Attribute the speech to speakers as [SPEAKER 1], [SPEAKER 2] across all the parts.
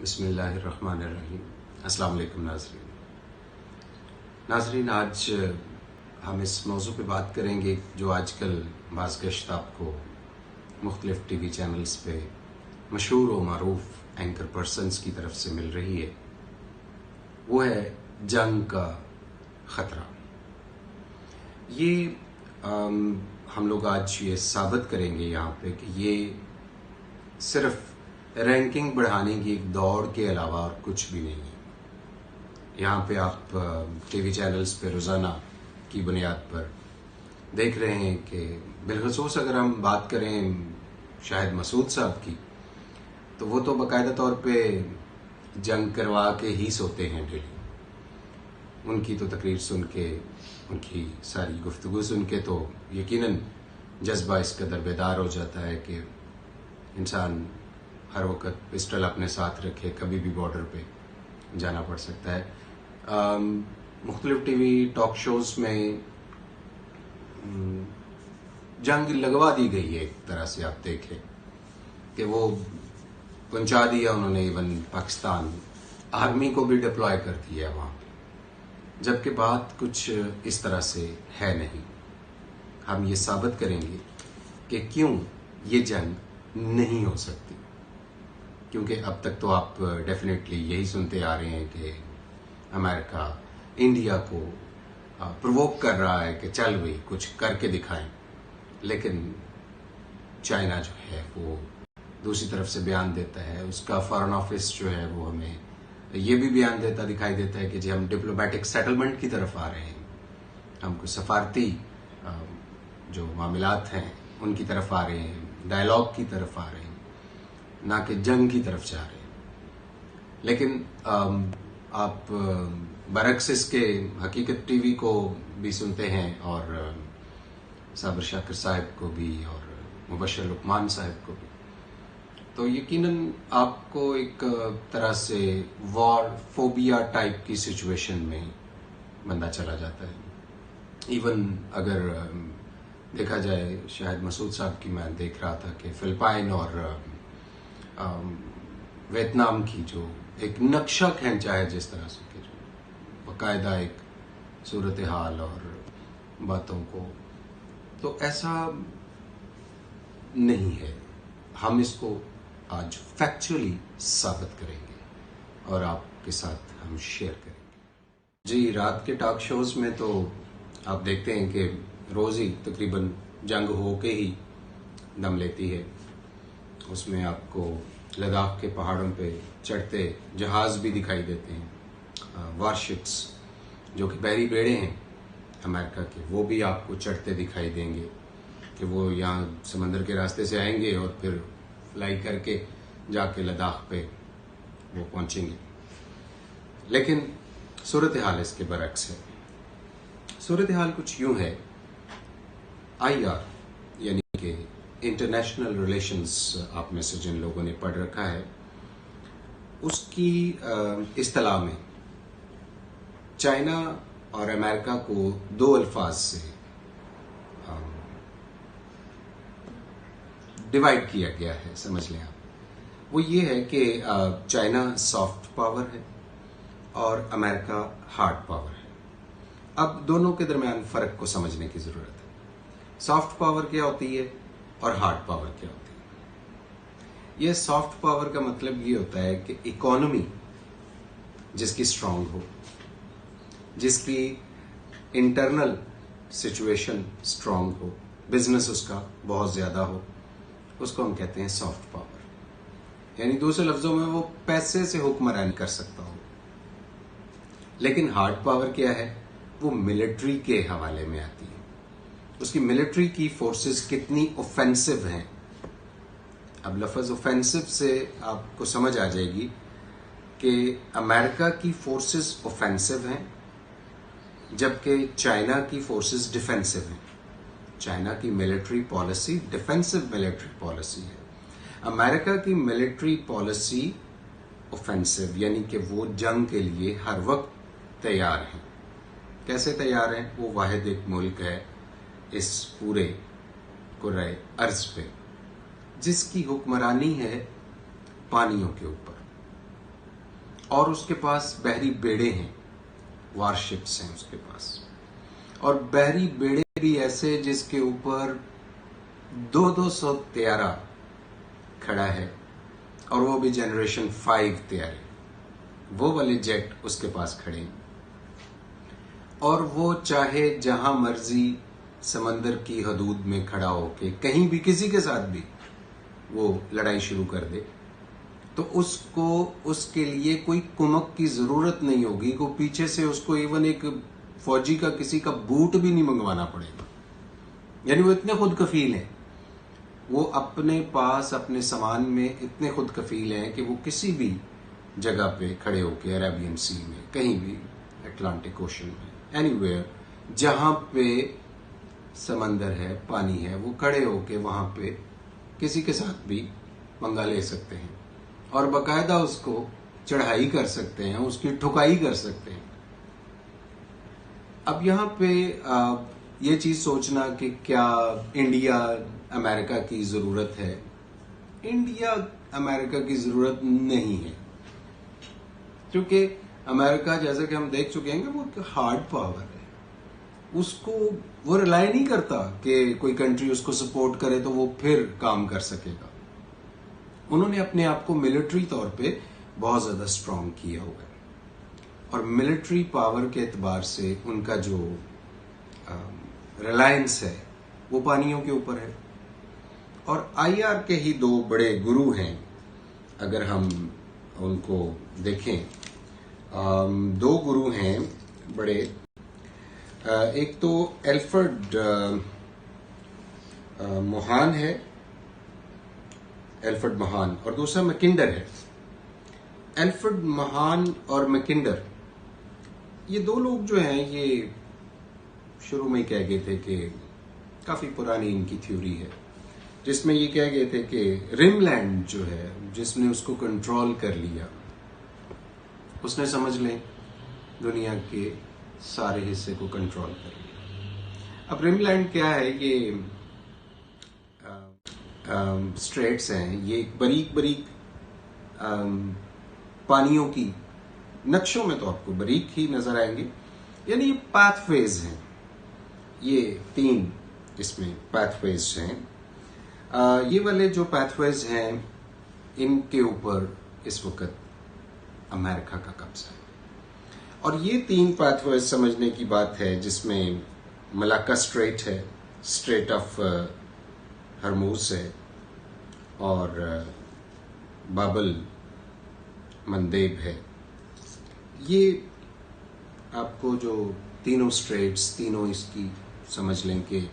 [SPEAKER 1] बिस्मिल्लाहिर्रहमानिर्रहीम। अस्सलाम वालेकुम नाज़रीन, आज हम इस मौजू पे बात करेंगे जो आजकल बाज़गश्त आपको मुख्तलिफ़ टीवी चैनल्स पे मशहूर व मारूफ एंकर पर्सन्स की तरफ से मिल रही है। वो है जंग का ख़तरा। ये हम लोग आज ये साबित करेंगे यहाँ पे कि ये सिर्फ रैंकिंग बढ़ाने की एक दौड़ के अलावा और कुछ भी नहीं है। यहाँ पे आप टीवी चैनल्स पे रोज़ाना की बुनियाद पर देख रहे हैं कि बिलखसूस अगर हम बात करें शाहिद मसूद साहब की, तो वो तो बाकायदा तौर पे जंग करवा के ही सोते हैं डेली। उनकी तो तकरीर सुन के, उनकी सारी गुफ्तगू सुन के तो यकीनन जज्बा इस कदर बेदार हो जाता है कि इंसान हर वक्त पिस्टल अपने साथ रखे, कभी भी बॉर्डर पे जाना पड़ सकता है। मुख्तलिफ टीवी टॉक शोज में जंग लगवा दी गई है। एक तरह से आप देखें कि वो पहुंचा दिया उन्होंने, इवन पाकिस्तान आर्मी को भी डिप्लॉय कर दिया वहाँ पे, जबकि बात कुछ इस तरह से है नहीं। हम ये साबित करेंगे कि क्यों ये जंग नहीं हो सकती, क्योंकि अब तक तो आप डेफिनेटली यही सुनते आ रहे हैं कि अमेरिका इंडिया को प्रोवोक कर रहा है कि चल भाई कुछ करके दिखाएं, लेकिन चाइना जो है वो दूसरी तरफ से बयान देता है। उसका फॉरेन ऑफिस जो है वो हमें ये भी बयान देता दिखाई देता है कि जी हम डिप्लोमेटिक सेटलमेंट की तरफ आ रहे हैं, हम कुछ सफारती जो मामलात हैं उनकी तरफ आ रहे हैं, डायलॉग की तरफ आ रहे हैं, ना कि जंग की तरफ जा रहे हैं। लेकिन आप बरक्स इसके हकीकत टीवी को भी सुनते हैं और साबिर शाकिर साहब को भी और मुबशर लुकमान साहब को भी, तो यकीनन आपको एक तरह से वॉर फोबिया टाइप की सिचुएशन में बंदा चला जाता है। इवन अगर देखा जाए, शाहिद मसूद साहब की मैं देख रहा था कि फिलिपाइन और वियतनाम की जो एक नक्शा खींचा है जिस तरह से, कि जो बाकायदा एक सूरत हाल और बातों को, तो ऐसा नहीं है। हम इसको आज फैक्चुअली साबित करेंगे और आपके साथ हम शेयर करेंगे। जी, रात के टॉक शोज में तो आप देखते हैं कि रोज ही तकरीबन जंग हो के ही दम लेती है। उसमें आपको लद्दाख के पहाड़ों पे चढ़ते जहाज भी दिखाई देते हैं, वारशिप्स जो कि बहरी बेड़े हैं अमेरिका के, वो भी आपको चढ़ते दिखाई देंगे कि वो यहाँ समंदर के रास्ते से आएंगे और फिर फ्लाई करके जाके लद्दाख पे वो पहुंचेंगे। लेकिन सूरत हाल इसके बरक्स है। सूरत हाल कुछ यूं है, IR यानी कि इंटरनेशनल रिलेशंस आप में से जिन लोगों ने पढ़ रखा है, उसकी इस्तिलाह में चाइना और अमेरिका को दो अल्फाज से डिवाइड किया गया है, समझ लें आप। वो ये है कि चाइना सॉफ्ट पावर है और अमेरिका हार्ड पावर है। अब दोनों के दरमियान फर्क को समझने की जरूरत है। सॉफ्ट पावर क्या होती है और हार्ड पावर क्या होती है। यह सॉफ्ट पावर का मतलब ये होता है कि इकोनॉमी जिसकी स्ट्रांग हो, जिसकी इंटरनल सिचुएशन स्ट्रांग हो, बिजनेस उसका बहुत ज्यादा हो, उसको हम कहते हैं सॉफ्ट पावर। यानी दूसरे लफ्जों में वो पैसे से हुक्मरानी कर सकता हो। लेकिन हार्ड पावर क्या है, वो मिलिट्री के हवाले में आती है। उसकी मिलिट्री की फोर्सेस कितनी ऑफेंसिव हैं। अब लफ्ज ऑफेंसिव से आपको समझ आ जाएगी कि अमेरिका की फोर्सेस ऑफेंसिव हैं, जबकि चाइना की फोर्सेस डिफेंसिव हैं। चाइना की military policy defensive military policy है। अमेरिका की मिलिट्री पॉलिसी ऑफेंसिव, यानी कि वो जंग के लिए हर वक्त तैयार हैं। कैसे तैयार हैं? वो वाहिद एक मुल्क है इस पूरे कुर्रे अर्ज पे जिसकी हुक्मरानी है पानियों के ऊपर। और उसके पास बहरी बेड़े हैं, वारशिप्स हैं उसके पास, और बहरी बेड़े भी ऐसे जिसके ऊपर 200 तैयारा खड़ा है, और वो भी जनरेशन 5 तैयारे, वो वाले जेट उसके पास खड़े हैं। और वो चाहे जहां मर्जी समंदर की हदूद में खड़ा होके कहीं भी किसी के साथ भी वो लड़ाई शुरू कर दे, तो उसको उसके लिए कोई कुमक की जरूरत नहीं होगी, को पीछे से उसको इवन एक फौजी का किसी का बूट भी नहीं मंगवाना पड़ेगा। यानी वो इतने खुद कफील हैं, वो अपने पास अपने सामान में इतने खुद कफील हैं कि वो किसी भी जगह पे खड़े होके अरेबियन सी में, कहीं भी अटलांटिक ओशन में, एनीवेयर जहां पे समंदर है, पानी है, वो खड़े होके वहां पे किसी के साथ भी पंगा ले सकते हैं और बकायदा उसको चढ़ाई कर सकते हैं, उसकी ठुकाई कर सकते हैं। अब यहाँ पे ये चीज सोचना कि क्या इंडिया अमेरिका की जरूरत है, इंडिया अमेरिका की जरूरत नहीं है, क्योंकि अमेरिका जैसे कि हम देख चुके हैं कि वो हार्ड पावर है, उसको वो रिलाई नहीं करता कि कोई कंट्री उसको सपोर्ट करे तो वो फिर काम कर सकेगा। उन्होंने अपने आप को मिलिट्री तौर पे बहुत ज्यादा स्ट्रांग किया हुआ है, और मिलिट्री पावर के एतबार से उनका जो रिलायंस है वो पानियों के ऊपर है। और आईआर के ही दो बड़े गुरु हैं, अगर हम उनको देखें, दो गुरु हैं बड़े, एक तो एल्फ्रेड मोहान है, एल्फ्रेड महान, और दूसरा मैकिंडर है। एल्फ्रेड महान और मैकिंडर, ये दो लोग जो हैं, ये शुरू में ही कह गए थे कि काफी पुरानी इनकी थ्योरी है, जिसमें ये कह गए थे कि रिमलैंड जो है, जिसने उसको कंट्रोल कर लिया, उसने समझ लें दुनिया के सारे हिस्से को कंट्रोल कर लिया। अब रिमलैंड क्या है, ये स्ट्रेट्स हैं, ये बारीक बारीक पानियों की, नक्शों में तो आपको बारीक ही नजर आएंगे, यानी ये पाथवेज हैं, ये 3 इसमें पाथवेज हैं। ये वाले जो पाथवेज हैं, इनके ऊपर इस वक्त अमेरिका का कब्जा है। और ये 3 पाथवेज समझने की बात है, जिसमें मलाक्का स्ट्रेट है, स्ट्रेट ऑफ हरमूज है, और बाबल मंदेब है। ये आपको जो तीनों स्ट्रेट्स, तीनों इसकी समझ लें कि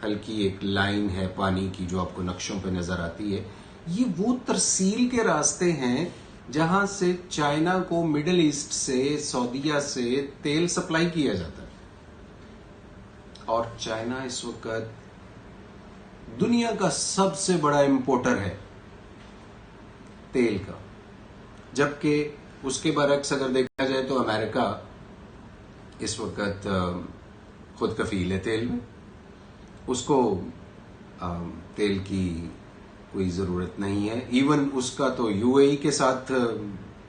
[SPEAKER 1] हल्की एक लाइन है पानी की जो आपको नक्शों पे नजर आती है। ये वो तरसील के रास्ते हैं जहां से चाइना को मिडिल ईस्ट से, सऊदीया से तेल सप्लाई किया जाता है। और चाइना इस वक्त दुनिया का सबसे बड़ा इंपोर्टर है तेल का, जबकि उसके बरक्स अगर देखा जाए तो अमेरिका इस वक्त खुद कफील है तेल में, उसको तेल की कोई जरूरत नहीं है। इवन उसका तो यूएई के साथ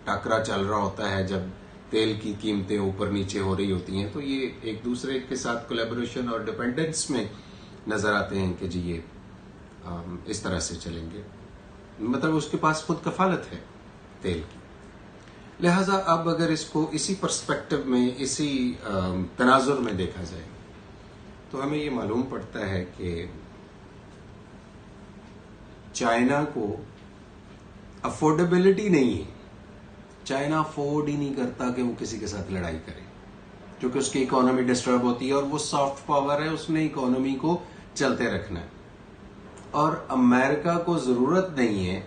[SPEAKER 1] टकरा चल रहा होता है, जब तेल की कीमतें ऊपर नीचे हो रही होती हैं, तो ये एक दूसरे के साथ कोलैबोरेशन और डिपेंडेंस में नजर आते हैं कि जी ये इस तरह से चलेंगे, मतलब उसके पास खुद कफालत है तेल की। लिहाजा अब अगर इसको इसी पर्सपेक्टिव में, इसी तनाजुर में देखा जाए, तो हमें ये मालूम पड़ता है कि चाइना को अफोर्डेबिलिटी नहीं है, चाइना अफोर्ड ही नहीं करता कि वो किसी के साथ लड़ाई करे, क्योंकि उसकी इकोनॉमी डिस्टर्ब होती है, और वो सॉफ्ट पावर है, उसने इकोनॉमी को चलते रखना है। और अमेरिका को जरूरत नहीं है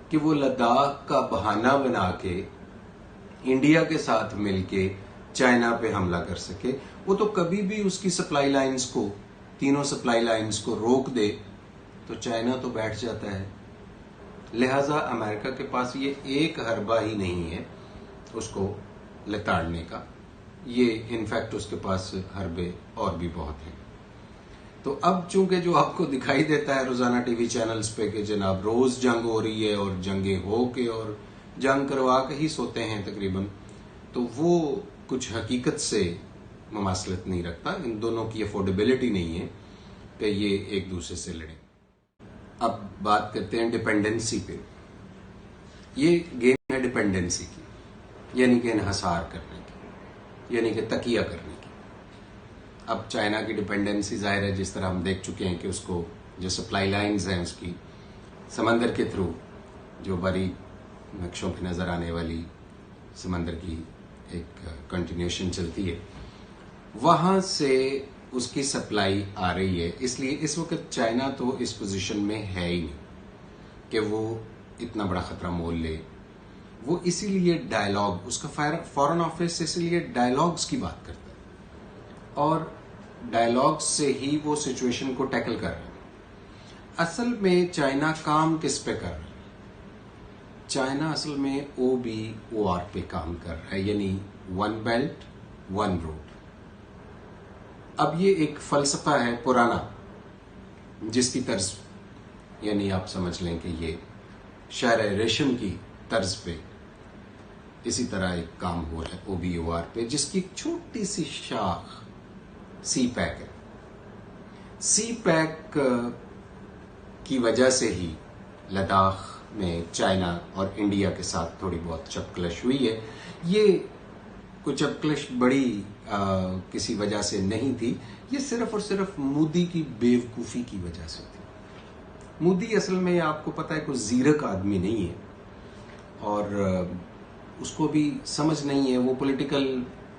[SPEAKER 1] कि वो लद्दाख का बहाना बना के इंडिया के साथ मिलके चाइना पे हमला कर सके। वो तो कभी भी उसकी सप्लाई लाइंस को, तीनों सप्लाई लाइंस को रोक दे तो चाइना तो बैठ जाता है। लिहाजा अमेरिका के पास ये एक हरबा ही नहीं है उसको लताड़ने का, ये इनफैक्ट उसके पास हरबे और भी बहुत हैं। तो अब चूंकि जो आपको दिखाई देता है रोजाना टीवी चैनल्स पे कि जनाब रोज जंग हो रही है, और जंगें हो के और जंग करवा के ही सोते हैं तकरीबन, तो वो कुछ हकीकत से मुमासलत नहीं रखता। इन दोनों की अफोर्डेबिलिटी नहीं है कि ये एक दूसरे से लड़ें। अब बात करते हैं डिपेंडेंसी पे। ये गेम है डिपेंडेंसी की, यानी कि इन्हसार करने की, यानी कि तकिया करने की। अब चाइना की डिपेंडेंसी जाहिर है, जिस तरह हम देख चुके हैं कि उसको जो सप्लाई लाइंस हैं उसकी समंदर के थ्रू, जो बारीक नक्शों की नजर आने वाली समंदर की एक कंटिन्यूएशन चलती है, वहां से उसकी सप्लाई आ रही है। इसलिए इस वक्त चाइना तो इस पोजीशन में है ही नहीं कि वो इतना बड़ा खतरा मोल ले। वो इसीलिए डायलॉग, उसका फॉरेन ऑफिस इसीलिए डायलॉग्स की बात करता है और डायलॉग्स से ही वो सिचुएशन को टैकल कर रहा है। असल में चाइना काम किस पे कर रहा है? चाइना असल में OBOR पे काम कर रहा है, यानी वन बेल्ट वन रोड। अब ये एक फलसफा है पुराना, जिसकी तर्ज, यानी आप समझ लें कि ये शहर रेशम की तर्ज पे इसी तरह एक काम हो रहा है OBOR पे, जिसकी एक छोटी सी शाख CPEC है। CPEC की वजह से ही लद्दाख में चाइना और इंडिया के साथ थोड़ी बहुत चपकलश हुई है। ये कोई चपकलश बड़ी किसी वजह से नहीं थी, ये सिर्फ और सिर्फ मोदी की बेवकूफ़ी की वजह से थी। मोदी असल में आपको पता है कोई जीरक आदमी नहीं है और उसको भी समझ नहीं है, वो पॉलिटिकल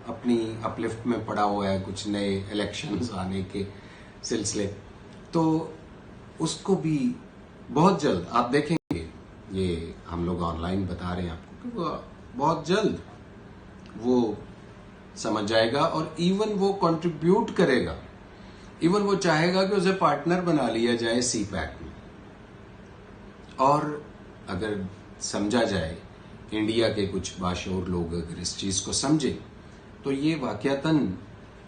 [SPEAKER 1] अपनी अपलिफ्ट में पड़ा हुआ है, कुछ नए इलेक्शंस आने के सिलसिले, तो उसको भी बहुत जल्द आप देखेंगे, ये हम लोग ऑनलाइन बता रहे हैं आपको कि वो बहुत जल्द वो समझ जाएगा और इवन वो कंट्रीब्यूट करेगा, इवन वो चाहेगा कि उसे पार्टनर बना लिया जाए CPEC में। और अगर समझा जाए, इंडिया के कुछ बाशऊर लोग अगर इस चीज को समझे, तो ये वाकयातन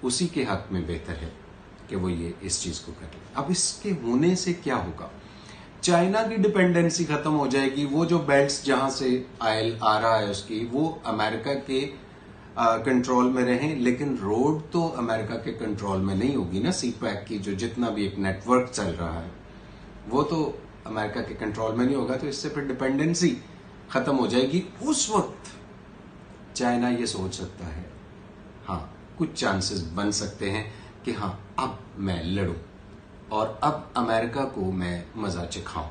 [SPEAKER 1] उसी के हक में बेहतर है कि वो ये इस चीज को करे। अब इसके होने से क्या होगा? चाइना की डिपेंडेंसी खत्म हो जाएगी। वो जो बेल्ट्स जहां से ऑयल आ रहा है उसकी, वो अमेरिका के कंट्रोल में रहें, लेकिन रोड तो अमेरिका के कंट्रोल में नहीं होगी ना। CPEC की जो जितना भी एक नेटवर्क चल रहा है वो तो अमेरिका के कंट्रोल में नहीं होगा, तो इससे फिर डिपेंडेंसी खत्म हो जाएगी। उस वक्त चाइना ये सोच सकता है, हाँ कुछ चांसेस बन सकते हैं कि हाँ अब मैं लड़ूं और अब अमेरिका को मैं मजा चखाऊं,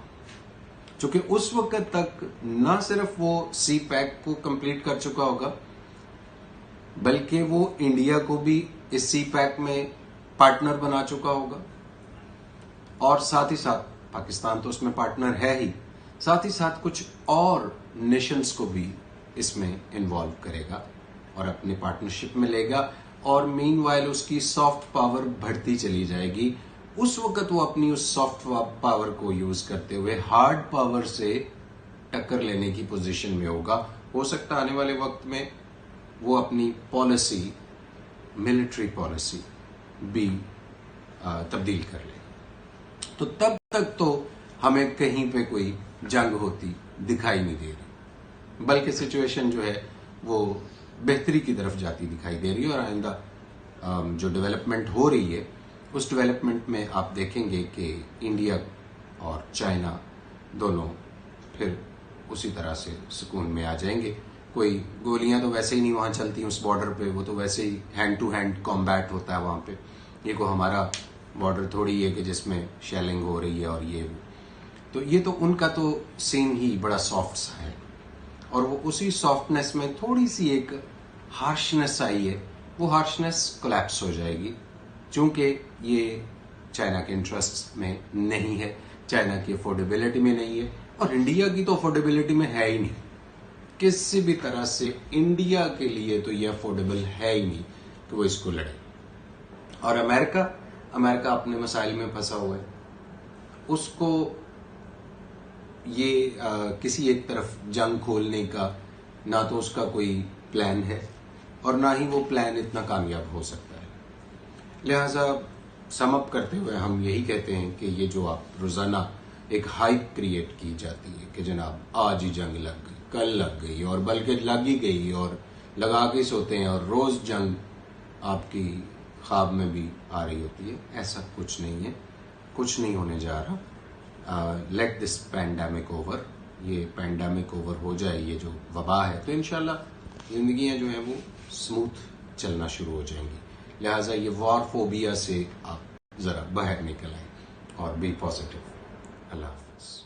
[SPEAKER 1] क्योंकि उस वक्त तक ना सिर्फ वो CPEC को कंप्लीट कर चुका होगा, बल्कि वो इंडिया को भी इस CPEC में पार्टनर बना चुका होगा और साथ ही साथ पाकिस्तान तो उसमें पार्टनर है ही, साथ ही साथ कुछ और नेशंस को भी इसमें इन्वॉल्व करेगा और अपने पार्टनरशिप में लेगा। और मीनवाइल उसकी सॉफ्ट पावर बढ़ती चली जाएगी। उस वक्त वो अपनी उस सॉफ्ट पावर को यूज करते हुए हार्ड पावर से टक्कर लेने की पोजीशन में होगा। हो सकता है आने वाले वक्त में वो अपनी पॉलिसी, मिलिट्री पॉलिसी भी तब्दील कर ले, तो तब तक तो हमें कहीं पे कोई जंग होती दिखाई नहीं दे रही, बल्कि सिचुएशन जो है वो बेहतरी की तरफ जाती दिखाई दे रही है। और आइंदा जो डेवलपमेंट हो रही है, उस डेवलपमेंट में आप देखेंगे कि इंडिया और चाइना दोनों फिर उसी तरह से सुकून में आ जाएंगे। कोई गोलियां तो वैसे ही नहीं वहां चलती उस बॉर्डर पे, वो तो वैसे ही हैंड टू हैंड कॉम्बैट होता है वहां पे। ये को हमारा बॉर्डर थोड़ी है कि जिसमें शेलिंग हो रही है और ये तो उनका तो सीन ही बड़ा सॉफ्ट सा है और वो उसी सॉफ्टनेस में थोड़ी सी एक हार्शनेस आई है, वो हार्शनेस कोलैप्स हो जाएगी, क्योंकि ये चाइना के इंटरेस्ट में नहीं है, चाइना की अफोर्डेबिलिटी में नहीं है और इंडिया की तो अफोर्डेबिलिटी में है ही नहीं। किसी भी तरह से इंडिया के लिए तो ये अफोर्डेबल है ही नहीं कि वो इसको लड़े। और अमेरिका अपने मसाइल में फंसा हुआ है, उसको ये किसी एक तरफ जंग खोलने का ना तो उसका कोई प्लान है और ना ही वो प्लान इतना कामयाब हो सकता है। लिहाजा समअप करते हुए हम यही कहते हैं कि ये जो आप रोजाना एक हाइप क्रिएट की जाती है कि जनाब आज ही जंग लग गई, कल लग गई और बल्कि लग ही गई और लगा के सोते हैं और रोज जंग आपकी ख्वाब में भी आ रही होती है। ऐसा कुछ नहीं है, कुछ नहीं होने जा रहा। लेट दिस पैंडेमिक ओवर, ये पैंडेमिक ओवर हो जाए, ये जो वबा है, तो इंशाल्लाह जिंदगियां जो है वो स्मूथ चलना शुरू हो जाएंगी। लिहाजा ये वॉर फोबिया से आप जरा बाहर निकल आए और बी पॉजिटिव। अल्लाह हाफिज।